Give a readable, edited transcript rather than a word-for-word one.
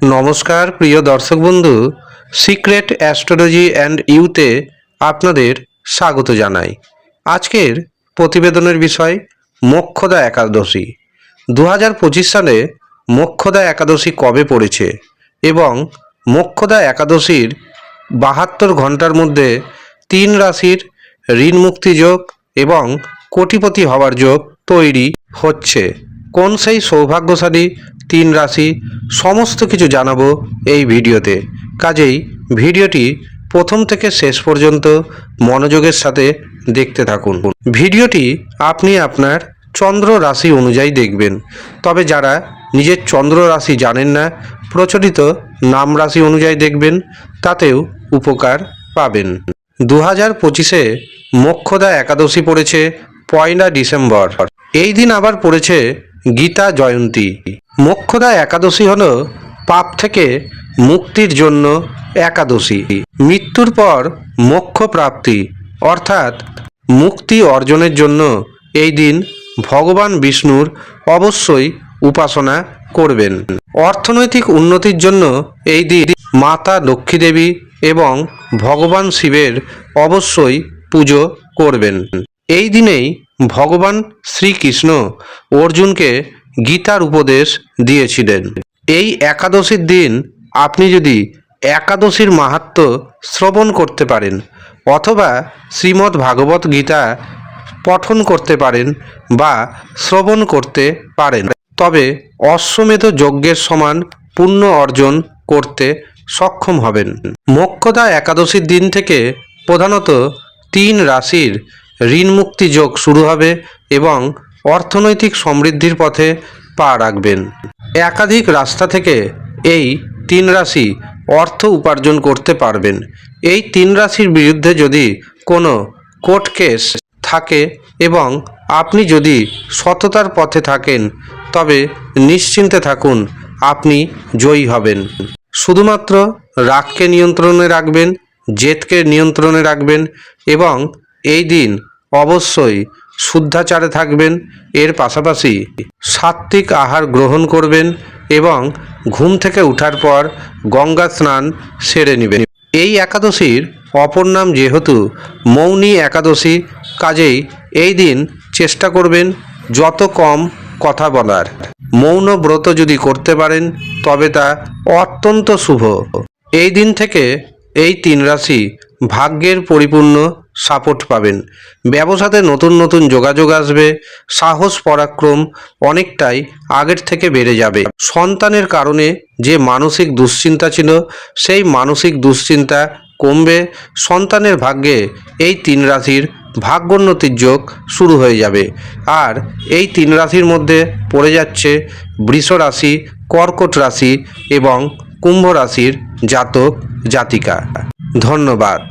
নমস্কার প্রিয় দর্শক বন্ধু, সিক্রেট অ্যাস্ট্রোলজি অ্যান্ড ইউতে আপনাদের স্বাগত জানাই। আজকের প্রতিবেদনের বিষয় মোক্ষদা একাদশী। 2025 সালে মোক্ষদা একাদশী কবে পড়েছে এবং মোক্ষদা একাদশীর 72 ঘন্টার মধ্যে 3 রাশির ঋণ মুক্তি যোগ এবং কোটিপতি হওয়ার যোগ তৈরি হচ্ছে। কোন সেই সৌভাগ্যশালী 3 রাশি, সমস্ত কিছু জানাবো এই ভিডিওতে। কাজেই ভিডিওটি প্রথম থেকে শেষ পর্যন্ত মনোযোগের সাথে দেখতে থাকুন। ভিডিওটি আপনি আপনার চন্দ্র রাশি অনুযায়ী দেখবেন, তবে যারা নিজের চন্দ্র রাশি জানেন না, প্রচলিত নাম রাশি অনুযায়ী দেখবেন, তাতেও উপকার পাবেন। 2025-এ মোক্ষদা একাদশী পড়েছে 1 ডিসেম্বর। এই দিন আবার পড়েছে গীতা জয়ন্তী। মোক্ষদা একাদশী হল পাপ থেকে মুক্তির জন্য একাদশী। মৃত্যুর পর মোক্ষ প্রাপ্তি অর্থাৎ মুক্তি অর্জনের জন্য এই দিন ভগবান বিষ্ণুর অবশ্যই উপাসনা করবেন। অর্থনৈতিক উন্নতির জন্য এই দিন মাতা লক্ষ্মী দেবী এবং ভগবান শিবের অবশ্যই পুজো করবেন। এই দিনেই ভগবান শ্রীকৃষ্ণ অর্জুনকে গীতার উপদেশ দিয়েছিলেন। এই একাদশীর দিন আপনি যদি একাদশীর মাহাত্ম্য শ্রবণ করতে পারেন অথবা শ্রীমদ্ ভাগবত গীতা পঠন করতে পারেন বা শ্রবণ করতে পারেন, তবে অশ্বমেধ যজ্ঞের সমান পুণ্য অর্জন করতে সক্ষম হবেন। মোক্ষদা একাদশীর দিন থেকে প্রধানত 3 রাশির ঋণ মুক্তি যোগ শুরু হবে এবং অর্থনৈতিক সমৃদ্ধির পথে পা রাখবেন। একাধিক রাস্তা থেকে এই 3 রাশি অর্থ উপার্জন করতে পারবেন। এই 3 রাশির বিরুদ্ধে যদি কোনো কোর্ট কেস থাকে এবং আপনি যদি সততার পথে থাকেন, তবে নিশ্চিন্তে থাকুন, আপনি জয়ী হবেন। শুধুমাত্র রাগকে নিয়ন্ত্রণে রাখবেন, জেদকে নিয়ন্ত্রণে রাখবেন এবং এই দিন অবশ্যই শুদ্ধাচারে থাকবেন। এর পাশাপাশি সাত্ত্বিক আহার গ্রহণ করবেন এবং ঘুম থেকে ওঠার পর গঙ্গা স্নান সেরে নেবেন। এই একাদশীর অপর নাম যেহেতু মৌনী একাদশী, কাজেই এই দিন চেষ্টা করবেন যত কম কথা বলার। মৌন ব্রত যদি করতে পারেন তবে তা অত্যন্ত শুভ। এই দিন থেকে এই 3 রাশি ভাগ্যের পরিপূর্ণ সাপোর্ট পাবেন। ব্যবসাতে নতুন নতুন যোগাযোগ আসবে, সাহস পরাক্রম অনেকটাই আগের থেকে বেড়ে যাবে। সন্তানের কারণে যে মানসিক দুশ্চিন্তা ছিল, সেই মানসিক দুশ্চিন্তা কমবে। সন্তানের ভাগ্যে এই 3 রাশির ভাগ্যোন্নতির যোগ শুরু হয়ে যাবে। আর এই 3 রাশির মধ্যে পড়ে যাচ্ছে বৃষ রাশি, কর্কট রাশি এবং কুম্ভ রাশির জাতক জাতিকা। ধন্যবাদ।